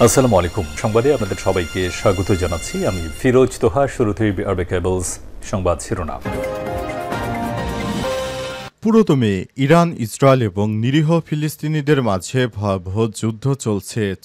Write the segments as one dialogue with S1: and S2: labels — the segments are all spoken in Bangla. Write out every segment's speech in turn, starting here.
S1: আসসালামু আলাইকুম। সংবাদে আপনাদের সবাইকে স্বাগত জানাচ্ছি। আমি ফিরোজ তোহা। শুরুতেই আরবে কেবলস সংবাদ শিরোনাম।
S2: পুরোদমে ইরান, ইসরায়েল এবং নিরীহ ফিলিস্তিনিদের মাঝে ভয়াবহ যুদ্ধ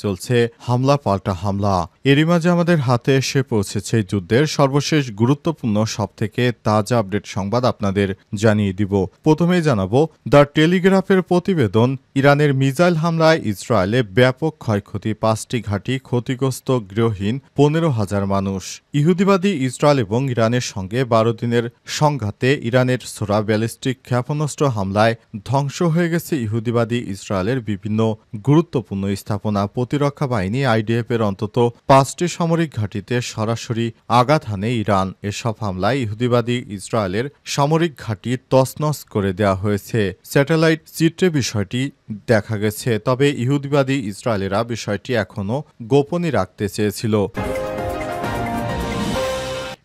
S2: চলছে হামলা পাল্টা হামলা। এরই মাঝে আমাদের হাতে এসে পৌঁছেছে যুদ্ধের সর্বশেষ গুরুত্বপূর্ণ সবথেকে তাজা আপডেট সংবাদ আপনাদের জানিয়ে দিব। প্রথমেই জানাবো দ্য টেলিগ্রাফের প্রতিবেদন। ইরানের মিসাইল হামলায় ইসরায়েলে ব্যাপক ক্ষয়ক্ষতি, 5টি ঘাঁটি ক্ষতিগ্রস্ত, গৃহহীন 15,000 মানুষ। ইহুদিবাদী ইসরায়েল এবং ইরানের সঙ্গে 12 দিনের সংঘাতে ইরানের ছোড়া ব্যালিস্টিক ক্ষেপণাস্ত্র হামলায় ধ্বংস হয়ে গেছে ইহুদিবাদী ইসরায়েলের বিভিন্ন গুরুত্বপূর্ণ স্থাপনা। প্রতিরক্ষা বাহিনী আইডিএফ এর অন্তত 5টি সামরিক ঘাঁটিতে সরাসরি আঘাত হানে ইরান। এসব হামলায় ইহুদিবাদী ইসরায়েলের সামরিক ঘাঁটি তছনছ করে দেওয়া হয়েছে। স্যাটেলাইট চিত্রে বিষয়টি দেখা গেছে, তবে ইহুদিবাদী ইসরায়েলেরা বিষয়টি এখনও গোপনই রাখতে চেয়েছিল।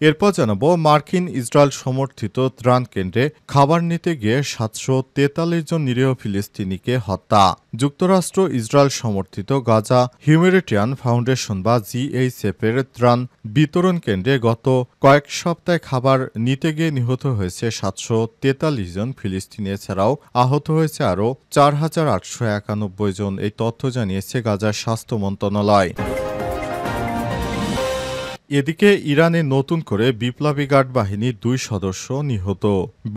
S2: এরপর জানাবো মার্কিন ইসরায়েল সমর্থিত ত্রাণ কেন্দ্রে খাবার নিতে গিয়ে 743 জন নিরীহ ফিলিস্তিনিকে হত্যা। যুক্তরাষ্ট্র ইসরায়েল সমর্থিত গাজা হিউম্যানিটেরিয়ান ফাউন্ডেশন বা জিএইচএফ এর ত্রাণ বিতরণ কেন্দ্রে গত কয়েক সপ্তাহে খাবার নিতে গিয়ে নিহত হয়েছে 743 জন ফিলিস্তিনি। এছাড়াও আহত হয়েছে আরও 4,891 জন। এই তথ্য জানিয়েছে গাজার স্বাস্থ্য মন্ত্রণালয়। এদিকে ইরানে নতুন করে বিপ্লবী গার্ড বাহিনীর 2 সদস্য নিহত।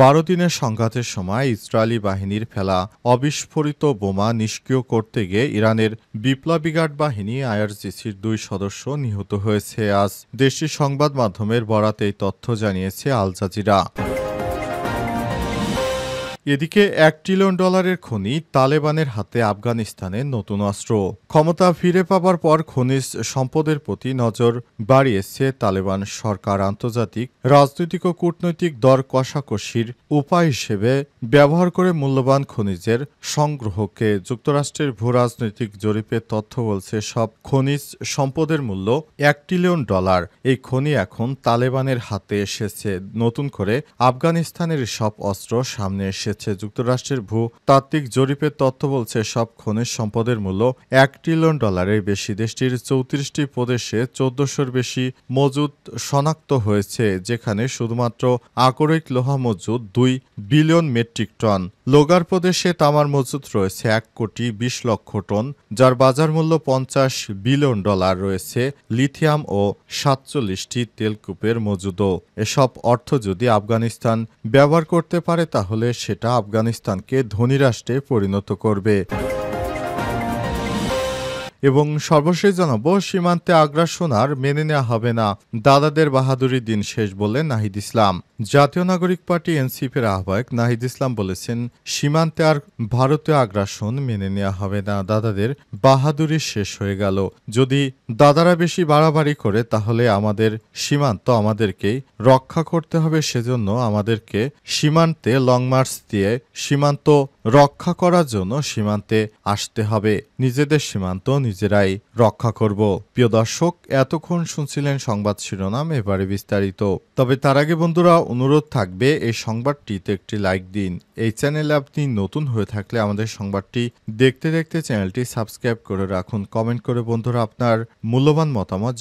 S2: 12 দিনের সংঘাতের সময় ইসরায়েলি বাহিনীর ফেলা অবিস্ফোরিত বোমা নিষ্ক্রিয় করতে গিয়ে ইরানের বিপ্লবী গার্ড বাহিনী আইআরজিসির 2 সদস্য নিহত হয়েছে। আজ দেশটির সংবাদ মাধ্যমের বরাতে এই তথ্য জানিয়েছে আল জাজিরা। এদিকে $1 ট্রিলিয়ন খনি তালেবানের হাতে। আফগানিস্তানের নতুন অস্ত্র। ক্ষমতা ফিরে পাবার পর খনিজ সম্পদের প্রতি নজর বাড়িয়েছে তালেবান সরকার। আন্তর্জাতিক রাজনৈতিক ও কূটনৈতিক দর কষাকষির উপায় হিসেবে ব্যবহার করে মূল্যবান খনিজের সংগ্রহকে। যুক্তরাষ্ট্রের ভূ রাজনৈতিক জরিপের তথ্য বলছে সব খনিজ সম্পদের মূল্য $1 ট্রিলিয়ন। এই খনি এখন তালেবানের হাতে এসেছে। নতুন করে আফগানিস্তানের সব অস্ত্র সামনে এসেছে। যুক্তরাষ্ট্রের ভূতাত্ত্বিক জরিপের তথ্য বলছে সব খনিজ সম্পদের মূল্য $1 ট্রিলিয়ন বেশি। দেশটির 34টি প্রদেশে 1400-র বেশি মজুদ শনাক্ত হয়েছে, যেখানে শুধুমাত্র আকরিক লোহা মজুদ 2 বিলিয়ন মেট্রিক টন। লোগার প্রদেশে তামার মজুদ রয়েছে 1,20,00,000 টন, যার বাজার মূল্য $50 বিলিয়ন রয়েছে। লিথিয়াম ও 47টি তেলকূপের মজুদও। এসব অর্থ যদি আফগানিস্তান ব্যবহার করতে পারে তাহলে সেটা আফগানিস্তানকে ধনী রাষ্ট্রে পরিণত করবে। এবং সর্বশেষ জানাবো সীমান্তে আগ্রাসন আর মেনে নেওয়া হবে না, দাদাদের বাহাদুরির দিন শেষ বললেন নাহিদ ইসলাম। জাতীয় নাগরিক পার্টি এনসিপির আহ্বায়ক নাহিদ ইসলাম বলেছেন, সীমান্তে আর ভারতীয় আগ্রাসন মেনে নেওয়া হবে না, দাদাদের বাহাদুরি শেষ হয়ে গেল। যদি দাদারা বেশি বাড়াবাড়ি করে তাহলে আমাদের সীমান্ত আমাদেরকেই রক্ষা করতে হবে। সেজন্য আমাদেরকে সীমান্তে লং মার্চ দিয়ে সীমান্ত রক্ষা করার জন্য সীমান্তে আসতে হবে। নিজেদের সীমান্ত নিজেরাই রক্ষা করব। প্রিয় দর্শক, এতক্ষণ শুনছিলেন সংবাদ শিরোনাম, এবারে বিস্তারিত। তবে তার আগে বন্ধুরা অনুরোধ থাকবে এই সংবাদটিতে একটি লাইক দিন। এই চ্যানেলে আপনি নতুন হয়ে থাকলে আমাদের সংবাদটি দেখতে দেখতে চ্যানেলটি সাবস্ক্রাইব করে রাখুন। কমেন্ট করে বন্ধুরা আপনার মূল্যবান মতামত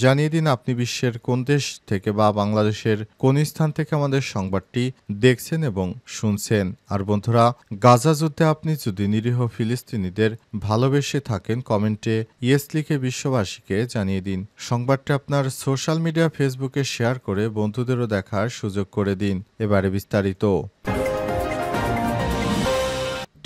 S2: জানিয়ে দিন আপনি বিশ্বের কোন দেশ থেকে বা বাংলাদেশের কোন স্থান থেকে আমাদের সংবাদটি দেখছেন এবং শুনছেন। আর বন্ধুরা, গাজা যুদ্ধে আপনি যদি নিরীহ ফিলিস্তিনিদের ভালোবেসে থাকেন কমেন্টে ইয়েস লিখে বিশ্ববাসীকে জানিয়ে দিন। সংবাদটি আপনার সোশ্যাল মিডিয়া ফেসবুকে শেয়ার করে বন্ধুদেরও দেখার সুযোগ করে দিন। এবারে বিস্তারিত।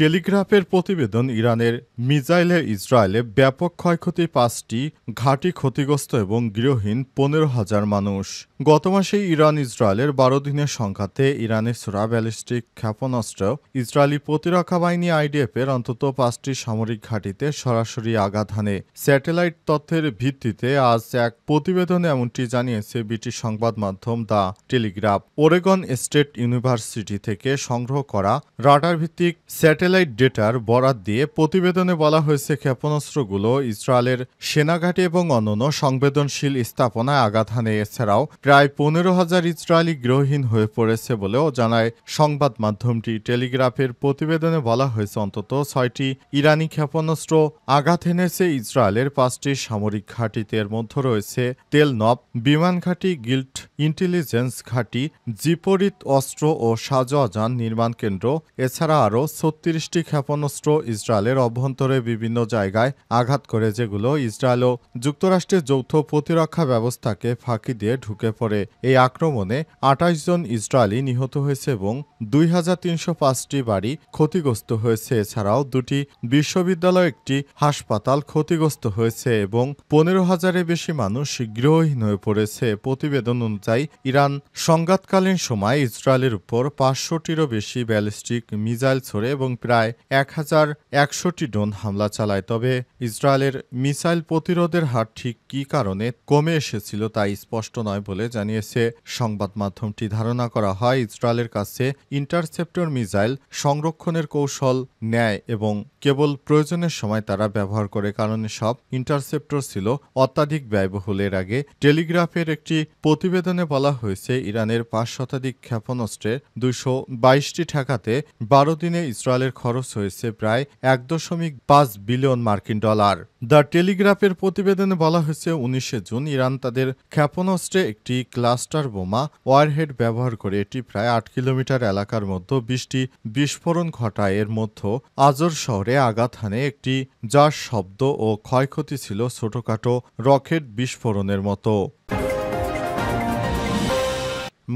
S2: টেলিগ্রাফের প্রতিবেদন। ইরানের মিসাইলে ইসরায়েলে ব্যাপক ক্ষয়ক্ষতি, 5টি ঘাঁটি ক্ষতিগ্রস্ত এবং গৃহহীন 15,000 মানুষ। গত মাসে ইরান ইসরায়েলের 12 দিনের সংঘাতে ইরানের ছোড়া ব্যালিস্টিক ক্ষেপণাস্ত্র ইসরায়েলি প্রতিরক্ষা বাহিনী আইডিএফ এর অন্তত 5টি সামরিক ঘাঁটিতে সরাসরি আঘাত হানে। স্যাটেলাইট তথ্যের ভিত্তিতে আজ এক প্রতিবেদনে এমনটি জানিয়েছে ব্রিটিশ সংবাদ মাধ্যম the Telegraph. Oregon State university থেকে সংগ্রহ করা রাডার ভিত্তিক স্যাটেলাইট স্যাটেলাইট ডেটার বরাত দিয়ে প্রতিবেদনে বলা হয়েছে ক্ষেপণাস্ত্রগুলো ইসরায়েলের সেনাঘাঁটি এবং অন্যান্য সংবেদনশীল স্থাপনায় আঘাত হানে। এছাড়াও প্রায় 15,000 ইসরায়েলি গৃহহীন হয়ে পড়েছে বলেও জানায় সংবাদ মাধ্যমটি। টেলিগ্রাফের প্রতিবেদনে বলা হয়েছে অন্তত 6টি ইরানি ক্ষেপণাস্ত্র আঘাত হেনেছে ইসরায়েলের 5টি সামরিক ঘাঁটিতে। এর মধ্যে রয়েছে তেল নব বিমান ঘাঁটি, গিল্ট ইন্টেলিজেন্স ঘাঁটি, জিপরিত অস্ত্র ও শাহজাহান নির্মাণ কেন্দ্র। এছাড়া আরও 36টি ক্ষেপণাস্ত্র ইসরায়েলের অভ্যন্তরে বিভিন্ন জায়গায় আঘাত করে, যেগুলো ইসরায়েল ও যুক্তরাষ্ট্রের যৌথ প্রতিরক্ষা ব্যবস্থাকে ফাঁকি দিয়ে ঢুকে পড়ে। এই আক্রমণে 28 জন ইসরায়েলি নিহত হয়েছে এবং 2305টি বাড়ি ক্ষতিগ্রস্ত হয়েছে। এছাড়াও 2টি বিশ্ববিদ্যালয়, একটি হাসপাতাল ক্ষতিগ্রস্ত হয়েছে এবং 15,000-এর বেশি মানুষ গৃহহীন হয়ে পড়েছে। প্রতিবেদন অনুযায়ী ইরান সংঘাতকালীন সময় ইসরায়েলের উপর 500টিরও বেশি ব্যালিস্টিক মিসাইল ছোড়ে এবং প্রায় 1100টি ড্রোন হামলা চালায়। তবে ইসরায়েলের মিসাইল প্রতিরোধের হার ঠিক কী কারণে কমে এসেছিল তা স্পষ্ট নয় বলে জানিয়েছে সংবাদ মাধ্যমটি। ধারণা করা হয় ইসরায়েলের কাছে ইন্টারসেপ্টর মিসাইল সংরক্ষণের কৌশল নেয় এবং কেবল প্রয়োজনের সময় তারা ব্যবহার করে, কারণ সব ইন্টারসেপ্টর ছিল অত্যাধিক ব্যয়বহুল। এর আগে টেলিগ্রাফের একটি প্রতিবেদনে বলা হয়েছে ইরানের 5 শতাধিক ক্ষেপণাস্ত্রে 222টি ঠেকাতে 12 দিনে ইসরায়েলের খরচ হয়েছে প্রায় 1.5 বিলিয়ন মার্কিন ডলার। দ্য টেলিগ্রাফের প্রতিবেদনে বলা হয়েছে 19 জুন ইরান তাদের ক্ষেপণাস্ত্রে একটি ক্লাস্টার বোমা ওয়ারহেড ব্যবহার করে এটি প্রায় 8 কিলোমিটার এলাকার মধ্যে 20টি বিস্ফোরণ ঘটায়। এর মধ্যে আজর শহরে আঘাত হানে একটি, যার শব্দ ও ক্ষয়ক্ষতি ছিল ছোটখাটো রকেট বিস্ফোরণের মতো।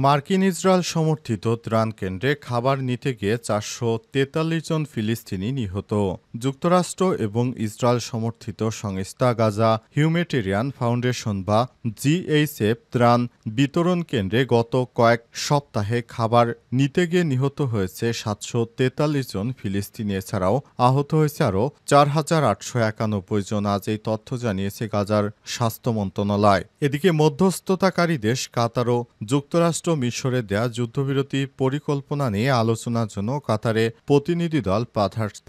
S2: মার্কিন ইসরায়েল সমর্থিত ত্রাণ কেন্দ্রে খাবার নিতে গিয়ে 443 জন ফিলিস্তিনি নিহত। যুক্তরাষ্ট্র এবং ইসরায়েল সমর্থিত সংস্থা গাজা হিউম্যানিটেরিয়ান ফাউন্ডেশন বা জিএইচএফ ত্রাণ বিতরণ কেন্দ্রে গত কয়েক সপ্তাহে খাবার নিতে গিয়ে নিহত হয়েছে 743 জন ফিলিস্তিনি। এছাড়াও আহত হয়েছে আরও 4,891 জন। আজ এই তথ্য জানিয়েছে গাজার স্বাস্থ্য মন্ত্রণালয়। এদিকে মধ্যস্থতাকারী দেশ কাতার ও যুক্তরাষ্ট্র মিশরে দেয়া যুদ্ধবিরতি পরিকল্পনা নিয়ে আলোচনার জন্য কাতারে প্রতিনিধি দল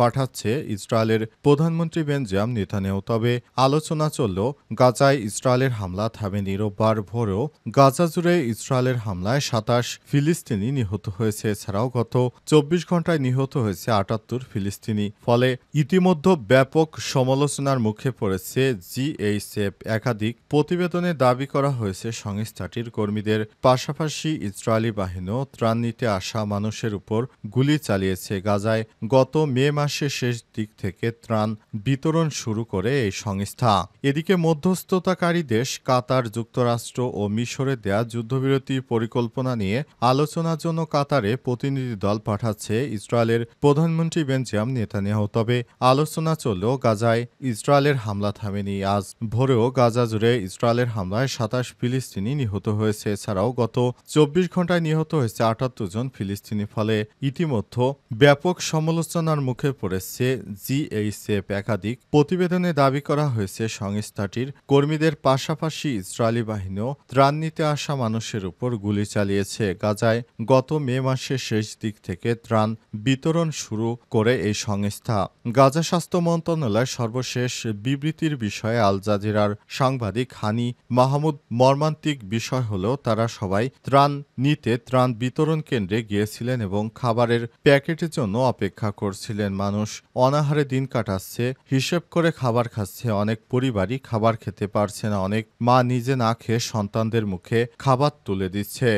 S2: পাঠাচ্ছে ইসরায়েলের প্রধানমন্ত্রী বেঞ্জামিন নেতানিয়াহু। তবে আলোচনা চললেও গাজায় ইসরায়েলের হামলা থামেনি। রোববার ভোরেও গাজা জুড়ে ইসরায়েলের হামলায় 27 ফিলিস্তিনি নিহত হয়েছে। এছাড়াও গত 24 ঘন্টায় নিহত হয়েছে 78 ফিলিস্তিনি। ফলে ইতিমধ্যে ব্যাপক সমালোচনার মুখে পড়েছে জিএইচএফ। একাধিক প্রতিবেদনে দাবি করা হয়েছে সংস্থাটির কর্মীদের পাশাপাশি ইসরায়েলি বাহিনীও ত্রাণ নিতে আসা মানুষের উপর গুলি চালিয়েছে। গাজায় গত মে মাসের শেষ দিক থেকে ত্রাণ বিতরণ শুরু করে এই সংস্থা। এদিকে মধ্যস্থতাকারী দেশ কাতার, যুক্তরাষ্ট্র ও মিশরে দেয়া যুদ্ধবিরতি পরিকল্পনা নিয়ে আলোচনার জন্য কাতারে প্রতিনিধি দল পাঠাচ্ছে ইসরায়েলের প্রধানমন্ত্রী বেঞ্জামিন নেতানিয়াহু। তবে আলোচনা চললেও গাজায় ইসরায়েলের হামলা থামেনি। আজ ভোরেও গাজা জুড়ে ইসরায়েলের হামলায় 27 ফিলিস্তিনি নিহত হয়েছে। এছাড়াও গত 24 ঘন্টায় নিহত হয়েছে 78 জন ফিলিস্তিনি। ফলে ইতিমধ্যে ব্যাপক সমালোচনার মুখে পড়েছে জিএইচএফ। একাধিক প্রতিবেদনে দাবি করা হয়েছে সংস্থাটির কর্মীদের পাশাপাশি ইসরায়েলি বাহিনীও ত্রাণ নিতে আসা মানুষের উপর গুলি চালিয়েছে। গাজায় গত মে মাসের শেষ দিক থেকে ত্রাণ বিতরণ শুরু করে এই সংস্থা। গাজা স্বাস্থ্য মন্ত্রণালয়ের সর্বশেষ বিবৃতির বিষয়ে আল জাজিরার সাংবাদিক হানি মাহমুদ মর্মান্তিক বিষয় হলেও তারা সবাই ত্রাণ নিতে ত্রাণ বিতরণ কেন্দ্রে গিয়েছিলেন এবং খাবারের প্যাকেটের জন্য অপেক্ষা করছিলেন। মানুষ অনাহারে দিন কাটাচ্ছে, হিসেব করে খাবার খাচ্ছে। অনেক পরিবারই খাবার খেতে পারছে না। অনেক মা নিজে না খেয়ে সন্তানদের মুখে খাবার তুলে দিচ্ছে।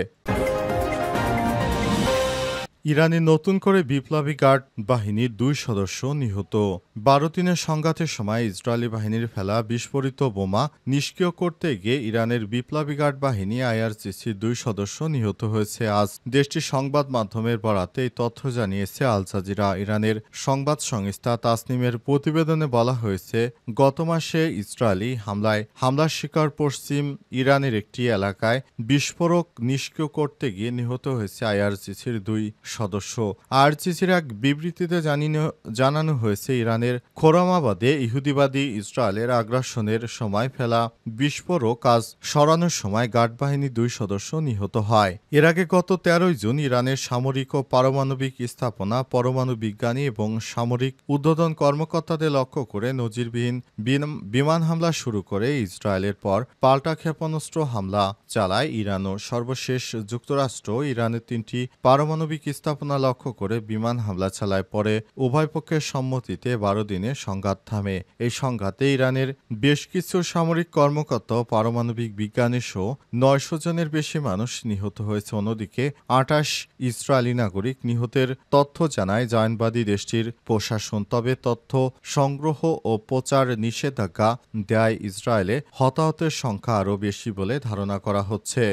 S2: ইরানে নতুন করে বিপ্লবী গার্ড বাহিনীর 2 সদস্য নিহত। 12 দিনের সংঘাতের সময় ইসরায়েলি বাহিনীর ফেলা বিস্ফোরিত বোমা নিষ্ক্রিয় করতে গিয়ে ইরানের বিপ্লবী গার্ড বাহিনী আইআরজিসির 2 সদস্য নিহত হয়েছে। আজ দেশটির সংবাদ মাধ্যমের বরাতে এই তথ্য জানিয়েছে আল জাজিরা। ইরানের সংবাদ সংস্থা তাসনিমের প্রতিবেদনে বলা হয়েছে, গত মাসে ইসরায়েলি হামলার শিকার পশ্চিম ইরানের একটি এলাকায় বিস্ফোরক নিষ্ক্রিয় করতে গিয়ে নিহত হয়েছে আইআরজিসির 2 সদস্য। আরসিসির এক বিবৃতিতে জানানো হয়েছে, ইরানের খোরামাবাদে ইহুদিবাদী ইসরায়েলের আগ্রাসনের সময় ফেলা বিস্ফোরক কাজ সরানোর সময় গার্ড বাহিনী 2 সদস্য নিহত হয়। এর আগে গত 13 জুন ইরানের সামরিক ও পারমাণবিক স্থাপনা, পরমাণু বিজ্ঞানী এবং সামরিক উদ্বোধন কর্মকর্তাদের লক্ষ্য করে নজিরবিহীন বিমান হামলা শুরু করে ইসরায়েলের পর পাল্টা ক্ষেপণাস্ত্র হামলা চালায় ইরানও। সর্বশেষ যুক্তরাষ্ট্র ইরানের 3টি পারমাণবিক স্থাপনা লক্ষ্য করে বিমান হামলা চালায়। পরে উভয় পক্ষের সম্মতিতে 12 দিনে সংঘাত থামে। এই সংঘাতে ইরানের বেশ কিছু সামরিক কর্মকর্তা ও পারমাণবিক বিজ্ঞানী সহ 900 জনের বেশি মানুষ নিহত হয়েছে। অন্যদিকে 28 ইসরায়েলি নাগরিক নিহতের তথ্য জানায় জায়নবাদী দেশটির প্রশাসন। তবে তথ্য সংগ্রহ ও প্রচার নিষেধাজ্ঞা দেয় ইসরায়েলে হতাহতের সংখ্যা আরও বেশি বলে ধারণা করা হচ্ছে।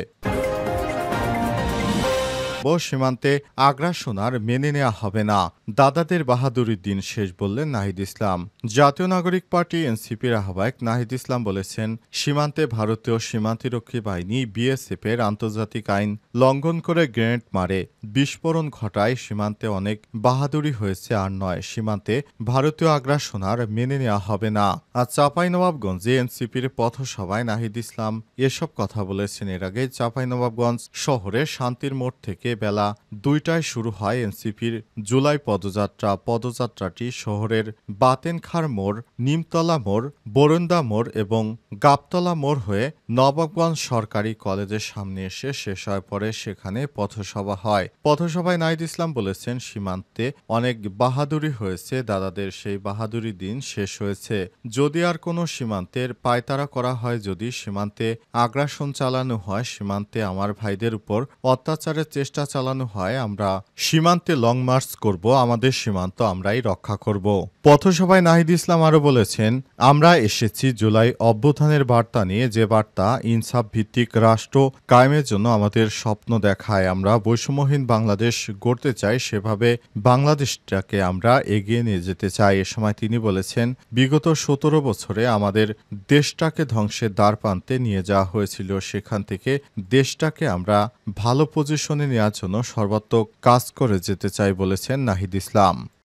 S2: সীমান্তে আগ্রাসন আর মেনে নেওয়া হবে না, দাদাদের বাহাদুরির দিন শেষ বললেন নাহিদ ইসলাম। জাতীয় নাগরিক পার্টি এনসিপির আহ্বায়ক নাহিদ ইসলাম বলেছেন, সীমান্তে ভারতীয় সীমান্তরক্ষী বাহিনী বিএসএফ এর আন্তর্জাতিক আইন লঙ্ঘন করে গ্রেনেড মারে, বিস্ফোরণ ঘটায়। সীমান্তে অনেক বাহাদুরি হয়েছে আর নয়, সীমান্তে ভারতীয় আগ্রাসন আর মেনে নেওয়া হবে না। আজ চাঁপাইনবাবগঞ্জে এনসিপির পথসভায় নাহিদ ইসলাম এসব কথা বলেছেন। এর আগে চাঁপাইনবাবগঞ্জ শহরের শান্তির মোড় থেকে বেলা 2টায় শুরু হয় এনসিপির জুলাই পদযাত্রা। পদযাত্রাটি শহরের বাতেনখার মোড়, নিমতলা মোড়, বরুন্দা মোড় এবং গাবতলা মোড় হয়ে নবাবগঞ্জ সরকারি কলেজের সামনে এসে শেষ হয়। পরে সেখানে পথসভা হয়। পথসভায় নাহিদ ইসলাম বলেছেন, সীমান্তে অনেক বাহাদুরি হয়েছে, দাদাদের সেই বাহাদুরি দিন শেষ হয়েছে। যদি আর কোনো সীমান্তের পায়তারা করা হয়, যদি সীমান্তে আগ্রাসন চালানো হয়, সীমান্তে আমার ভাইদের উপর অত্যাচারের চেষ্টা চালানো হয়, আমরা সীমান্তে লং মার্চ করব, আমাদের সীমান্ত আমরাই রক্ষা করব। পথসভায় নাহিদ ইসলাম আরও বলেছেন, আমরা এসেছি জুলাই অভ্যুত্থানের বার্তা নিয়ে, যে বার্তা ইনসাফ ভিত্তিক রাষ্ট্র কায়েমের জন্য আমাদের স্বপ্ন দেখায়। আমরা বৈষম্যহীন বাংলাদেশ গড়তে চাই, সেভাবে বাংলাদেশটাকে আমরা এগিয়ে নিয়ে যেতে চাই। এ সময় তিনি বলেছেন, বিগত 17 বছরে আমাদের দেশটাকে ধ্বংসের দ্বারপ্রান্তে নিয়ে যাওয়া হয়েছিল, সেখান থেকে দেশটাকে আমরা ভালো পজিশনে নেওয়ার জন্য সর্বাত্মক কাজ করে যেতে চাই বলেছেন নাহিদ ইসলাম।